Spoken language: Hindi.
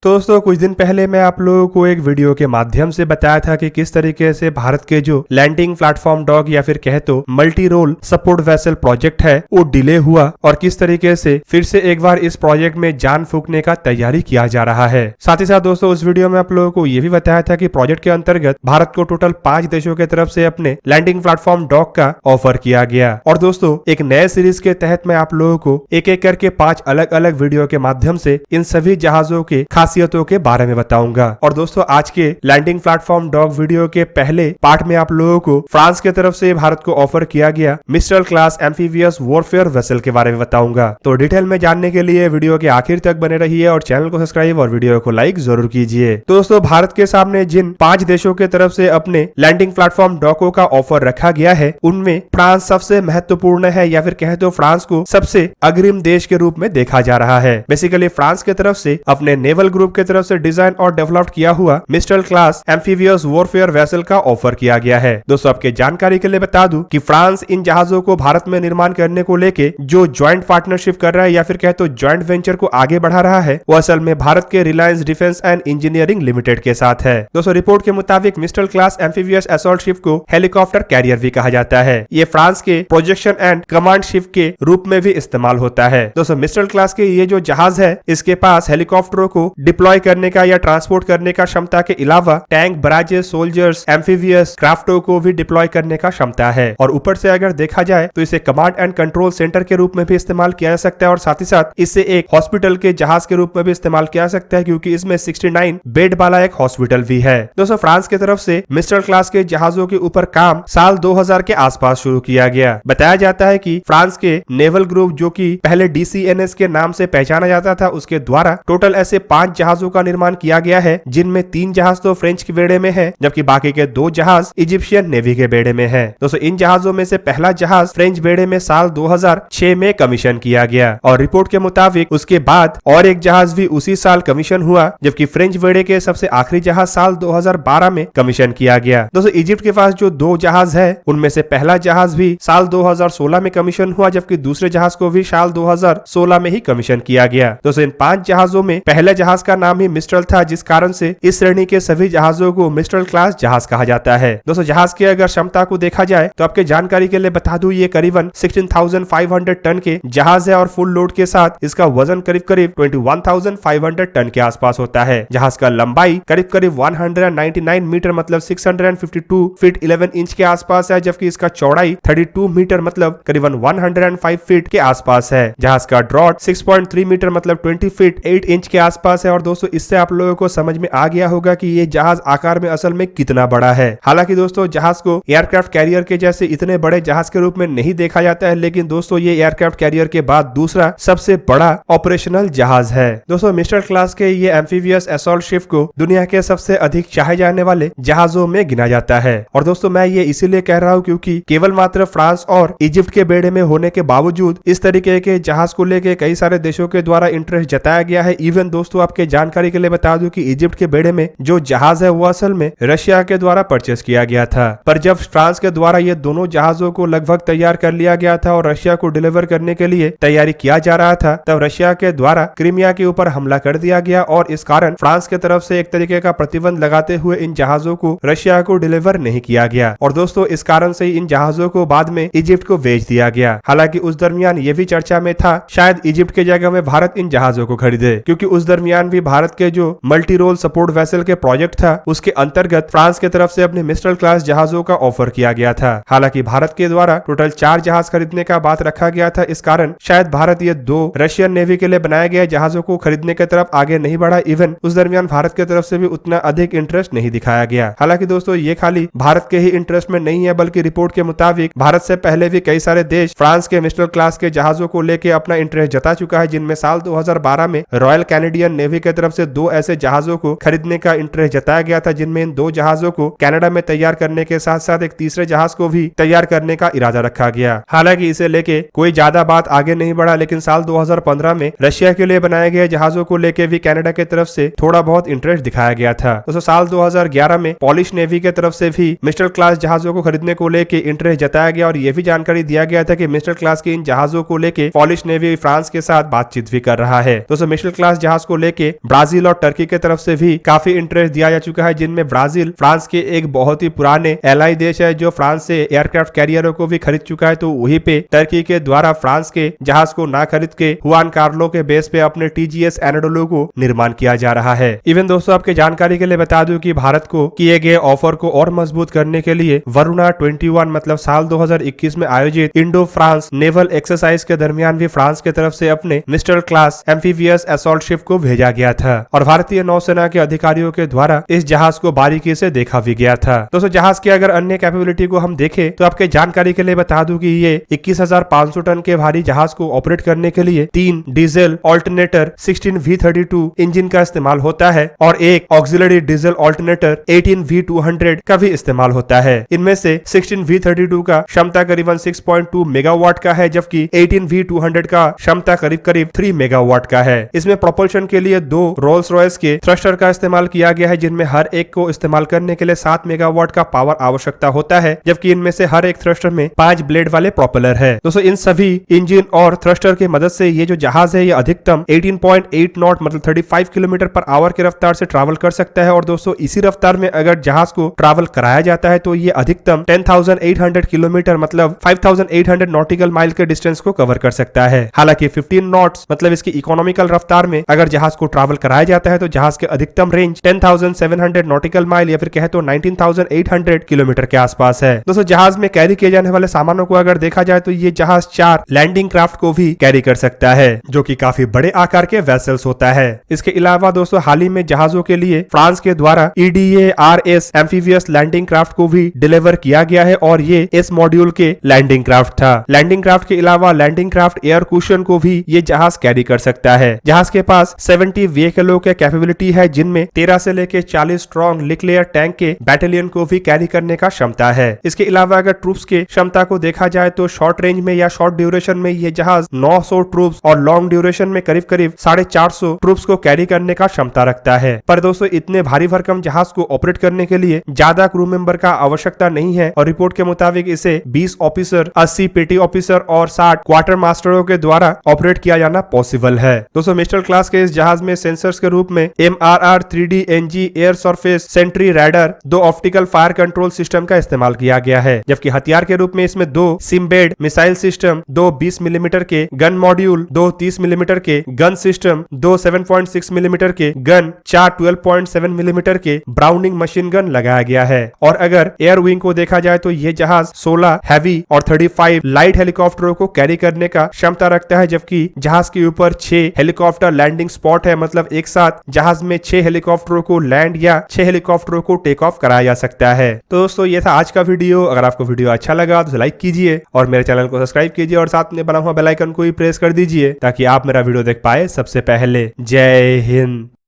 तो दोस्तों कुछ दिन पहले मैं आप लोगों को एक वीडियो के माध्यम से बताया था कि किस तरीके से भारत के जो लैंडिंग प्लेटफॉर्म डॉक या फिर कहे तो multi role support vessel project है वो डिले हुआ और किस तरीके से फिर से एक बार इस प्रोजेक्ट में जान फूंकने का तैयारी किया जा रहा है। साथ ही साथ दोस्तों उस वीडियो में आप लोगों को ये भी बताया था कि प्रोजेक्ट के अंतर्गत भारत को टोटल 5 देशों के तरफ से अपने लैंडिंग प्लेटफॉर्म डॉक का ऑफर किया गया। और दोस्तों एक नए सीरीज के तहत मैं आप लोगों को एक एक करके 5 अलग अलग वीडियो के माध्यम से इन सभी जहाजों के खासियतों के बारे में बताऊंगा। और दोस्तों आज के लैंडिंग प्लेटफॉर्म डॉक वीडियो के पहले पार्ट में आप लोगों को फ्रांस के तरफ से भारत को ऑफर किया गया mistral class amphibious warfare vessel के बारे में बताऊंगा। तो डिटेल में जानने के लिए वीडियो के आखिर तक बने रहिए और चैनल को सब्सक्राइब और वीडियो को लाइक जरूर कीजिए। तो दोस्तों भारत के सामने जिन 5 देशों के तरफ से अपने लैंडिंग प्लेटफॉर्म डॉकों का ऑफर रखा गया है उनमें फ्रांस सबसे महत्वपूर्ण है या फिर कहे तो फ्रांस को सबसे अग्रिम देश के रूप में देखा जा रहा है। बेसिकली फ्रांस के तरफ से अपने नेवल ग्रुप के तरफ से डिजाइन और डेवलप किया हुआ mistral class amphibious warfare vessel का ऑफर किया गया है। दोस्तों आपके जानकारी के लिए बता दूं कि फ्रांस इन जहाजों को भारत में निर्माण करने को लेके जो ज्वाइंट पार्टनरशिप कर रहा है या फिर कहे तो ज्वाइंट वेंचर को आगे बढ़ा रहा है वो असल में भारत के Reliance defence and engineering limited के साथ है। दोस्तों रिपोर्ट के मुताबिक mistral class amphibious assault ship को हेलीकॉप्टर कैरियर भी कहा जाता है। ये फ्रांस के प्रोजेक्शन एंड कमांड शिप के रूप में भी इस्तेमाल होता है। दोस्तों मिस्ट्रल क्लास के ये जो जहाज है इसके पास हेलीकॉप्टरों को डिप्लॉय करने का या ट्रांसपोर्ट करने का क्षमता के अलावा टैंक, बराजेस, सोल्जर्स, एम्फीबियस क्राफ्टों को भी डिप्लॉय करने का क्षमता है। और ऊपर से अगर देखा जाए तो इसे कमांड एंड कंट्रोल सेंटर के रूप में भी इस्तेमाल किया जा सकता है और साथ ही साथ इसे एक हॉस्पिटल के जहाज के रूप में भी इस्तेमाल किया जा सकता है क्योंकि इसमें 69 बेड वाला एक हॉस्पिटल भी है। दोस्तों फ्रांस की तरफ से मिस्ट्रल क्लास के जहाजों के ऊपर काम साल 2000 के आसपास शुरू किया गया। बताया जाता है कि फ्रांस के नेवल ग्रुप जो कि पहले DCNS के नाम से पहचाना जाता था उसके द्वारा टोटल ऐसे 5 जहाजों का निर्माण किया गया है जिनमें 3 जहाज तो फ्रेंच के बेड़े में है जबकि बाकी के 2 जहाज इजिप्शियन नेवी के बेड़े में है। दोस्तों इन जहाजों में से पहला जहाज फ्रेंच बेड़े में साल 2006 में कमीशन किया गया और रिपोर्ट के मुताबिक उसके बाद और एक जहाज भी उसी साल कमीशन हुआ जबकि फ्रेंच बेड़े के सबसे आखिरी जहाज साल 2012 में कमीशन किया गया। दोस्तों इजिप्ट के पास जो 2 जहाज है उनमें से पहला जहाज भी साल 2016 में कमीशन हुआ जबकि दूसरे जहाज को भी साल 2016 में ही कमीशन किया गया। दोस्तों इन 5 जहाजों में पहले जहाज का नाम ही मिस्ट्रल था जिस कारण से इस श्रेणी के सभी जहाजों को मिस्ट्रल क्लास जहाज कहा जाता है। दोस्तों जहाज की अगर क्षमता को देखा जाए तो आपके जानकारी के लिए बता दूं ये करीबन 16,500 टन के जहाज है और फुल लोड के साथ इसका वजन करीब 21,500 टन के आसपास होता है। जहाज का लंबाई करीब 199 मीटर मतलब 652 फीट 11 इंच के आसपास है जबकि इसका चौड़ाई 32 मीटर मतलब करीबन 105 फीट के आसपास है। जहाज का ड्रॉट 6.3 मीटर मतलब 20 फीट 8 इंच के आसपास है। और दोस्तों इससे आप लोगों को समझ में आ गया होगा कि ये जहाज आकार में असल में कितना बड़ा है। हालांकि दोस्तों जहाज को एयरक्राफ्ट कैरियर के जैसे इतने बड़े जहाज के रूप में नहीं देखा जाता है लेकिन दोस्तों ये एयरक्राफ्ट कैरियर के बाद दूसरा सबसे बड़ा ऑपरेशनल जहाज है। दोस्तों मिस्ट्रल क्लास के ये एम्फीबियस असॉल्ट शिप को दुनिया के सबसे अधिक चाहे जाने वाले जहाजों में गिना जाता है। और दोस्तों मैं ये इसीलिए कह रहा हूँ क्योंकि केवल मात्र फ्रांस और इजिप्ट के बेड़े में होने के बावजूद इस तरीके के जहाज को लेकर कई सारे देशों के द्वारा इंटरेस्ट जताया गया है। इवन दोस्तों आपके जानकारी के लिए बता दूं कि इजिप्ट के बेड़े में जो जहाज है वो असल में रशिया के द्वारा परचेस किया गया था पर जब फ्रांस के द्वारा ये दोनों जहाजों को लगभग तैयार कर लिया गया था और रशिया को डिलीवर करने के लिए तैयारी किया जा रहा था तब रशिया के द्वारा क्रीमिया के ऊपर हमला कर दिया गया और इस कारण फ्रांस के तरफ से एक तरीके का प्रतिबंध लगाते हुए इन जहाजों को रशिया को डिलीवर नहीं किया गया और दोस्तों इस कारण से इन जहाजों को बाद में इजिप्ट को भेज दिया गया। हालांकि उस दरमियान ये भी चर्चा में था शायद इजिप्ट के जगह में भारत इन जहाजों को खरीदे क्योंकि उस दरमियान भी भारत के जो मल्टी रोल सपोर्ट वेसल के प्रोजेक्ट था उसके अंतर्गत फ्रांस के तरफ से अपने मिस्ट्रल क्लास जहाजों का ऑफर किया गया था। हालांकि भारत के द्वारा टोटल 4 जहाज खरीदने का बात रखा गया था इस कारण शायद भारत ये 2 रशियन नेवी के लिए बनाए गए जहाजों को खरीदने की तरफ आगे नहीं बढ़ा। इवन उस दरमियान भारत की तरफ से भी उतना अधिक इंटरेस्ट नहीं दिखाया गया। हालांकि दोस्तों ये खाली भारत के ही इंटरेस्ट में नहीं है बल्कि रिपोर्ट के मुताबिक भारत से पहले भी कई सारे देश फ्रांस के मिस्ट्रल क्लास के जहाजों को लेकर अपना इंटरेस्ट जता चुका है जिनमें साल 2012 में रॉयल कैनेडियन नेवी की तरफ से 2 ऐसे जहाजों को खरीदने का इंटरेस्ट जताया गया था जिनमें इन 2 जहाजों को कनाडा में तैयार करने के साथ साथ एक तीसरे जहाज को भी तैयार करने का इरादा रखा गया। हालांकि इसे लेके कोई ज्यादा बात आगे नहीं बढ़ा लेकिन साल 2015 में रशिया के लिए बनाए गए जहाजों को लेके भी कनाडा की तरफ से थोड़ा बहुत इंटरेस्ट दिखाया गया था। तो साल 2011 में पॉलिश नेवी की तरफ से भी मिस्ट्रल क्लास जहाजों को खरीदने को लेके इंटरेस्ट जताया गया और यह भी जानकारी दिया गया था कि मिस्ट्रल क्लास के इन जहाजों को लेके पॉलिश नेवी फ्रांस के साथ बातचीत भी कर रहा है। दोस्तों मिस्ट्रल क्लास जहाज को लेके ब्राजील और टर्की के तरफ से भी काफी इंटरेस्ट दिया जा चुका है, जिनमें ब्राजील फ्रांस के एक बहुत ही पुराने एलाई देश है जो फ्रांस से एयरक्राफ्ट कैरियरों को भी खरीद चुका है। तो वहीं पे टर्की के द्वारा फ्रांस के जहाज को ना खरीद के हुआन कार्लो के बेस पे अपने टीजीएस एनाडोलो को निर्माण किया जा रहा है। इवन दोस्तों आपके जानकारी के लिए बता दूं कि भारत को किए गए ऑफर को और मजबूत करने के लिए वरुणा 21 मतलब साल 2021 में आयोजित इंडो फ्रांस नेवल एक्सरसाइज के दरमियान भी फ्रांस के तरफ से अपने mister class amphibious assault ship को भेजा गया था और भारतीय नौसेना के अधिकारियों के द्वारा इस जहाज को बारीकी से देखा भी गया था। दोस्तों जहाज की अगर अन्य कैपेबिलिटी को हम देखें तो आपके जानकारी के लिए बता दूं कि ये 21,500 टन के भारी जहाज को ऑपरेट करने के लिए 3 डीजल ऑल्टरनेटर 16 V32 इंजन का इस्तेमाल होता है और एक ऑक्सिलरी डीजल ऑल्टरनेटर 18 V200 का भी इस्तेमाल होता है। इनमें से 16 V32 का क्षमता करीबन 6.2 मेगावाट का है, जबकि 18 V200 का क्षमता करीब 3 मेगावाट का है। इसमें प्रोपल्शन के लिए 2 रोल्स रॉयस के थ्रस्टर का इस्तेमाल किया गया है, जिनमें हर एक को इस्तेमाल करने के लिए 7 मेगावाट का पावर आवश्यकता होता है, जबकि इनमें से हर एक थ्रस्टर में 5 ब्लेड वाले प्रोपेलर है। दोस्तों इन सभी इंजन और थ्रस्टर की मदद से ये जो जहाज है ये अधिकतम 18.8 नॉट मतलब 35 किलोमीटर पर आवर की रफ्तार से ट्रैवल कर सकता है। और दोस्तों इसी रफ्तार में अगर जहाज को ट्रैवल कराया जाता है तो ये अधिकतम 10,800 किलोमीटर मतलब 5,800 नॉटिकल माइल के डिस्टेंस को कवर कर सकता है। हालांकि 15 नॉट्स मतलब इसकी इकोनॉमिकल रफ्तार में अगर जहाज को ट्रैवल कराया जाता है तो जहाज के अधिकतम रेंज 10,700 नॉटिकल माइल या फिर कहे तो 19,800 किलोमीटर के आसपास है। दोस्तों जहाज में कैरी किए जाने वाले सामानों को अगर देखा जाए तो ये जहाज 4 लैंडिंग क्राफ्ट को भी कैरी कर सकता है, जो कि काफी बड़े आकार के वेसल्स होता है। इसके अलावा दोस्तों हाल ही में जहाजों के लिए फ्रांस के द्वारा EDA-RS एम्फीबियस लैंडिंग क्राफ्ट को भी डिलीवर किया गया है और ये इस मॉड्यूल के लैंडिंग क्राफ्ट था। लैंडिंग क्राफ्ट के अलावा लैंडिंग क्राफ्ट एयर कुशन को भी ये जहाज कैरी कर सकता है। जहाज के पास 70 व्हीकलों के कैपेबिलिटी है, जिनमें 13 से लेकर 40 स्ट्रॉन्ग लिकलेयर टैंक के बैटेलियन को भी कैरी करने का क्षमता है। इसके अलावा अगर ट्रूप्स के क्षमता को देखा जाए तो शॉर्ट रेंज में या शॉर्ट ड्यूरेशन में ये जहाज 900 ट्रूप्स और लॉन्ग ड्यूरेशन में करीब 450 ट्रूप्स को कैरी करने का क्षमता रखता है। पर दोस्तों इतने भारी भरकम जहाज को ऑपरेट करने के लिए ज्यादा क्रू मेंबर का आवश्यकता नहीं है और रिपोर्ट के मुताबिक इसे 20 ऑफिसर, 80 पेटी ऑफिसर और 60 क्वार्टर मास्टरों के द्वारा ऑपरेट किया जाना पॉसिबल है। दोस्तों मिस्टर क्लास के इस जहाज में सेंसर्स के रूप में MRR 3D NG air surface sentry radar, 2 optical fire control system का इस्तेमाल किया गया है, जबकि हथियार के रूप में इसमें 2 सिम्बेड मिसाइल सिस्टम, 2 20 मिलीमीटर के गन मॉड्यूल, 2 30 मिलीमीटर के गन सिस्टम, 2 7.6 मिलीमीटर के गन, 4 12.7 मिलीमीटर के ब्राउनिंग मशीन गन लगाया गया है। और अगर एयर विंग को देखा जाए तो ये जहाज 16 हैवी और 35 लाइट हेलीकॉप्टरों को कैरी करने का क्षमता रखता है, जबकि जहाज के ऊपर 6 हेलीकॉप्टर लैंडिंग स्पॉट है, मतलब एक साथ जहाज में 6 हेलीकॉप्टरों को लैंड या 6 हेलीकॉप्टरों को टेक ऑफ कराया जा सकता है। तो दोस्तों ये था आज का वीडियो। अगर आपको वीडियो अच्छा लगा तो लाइक कीजिए और मेरे चैनल को सब्सक्राइब कीजिए और साथ में बना हुआ बेल आइकन को भी प्रेस कर दीजिए ताकि आप मेरा वीडियो देख पाए सबसे पहले। जय हिंद।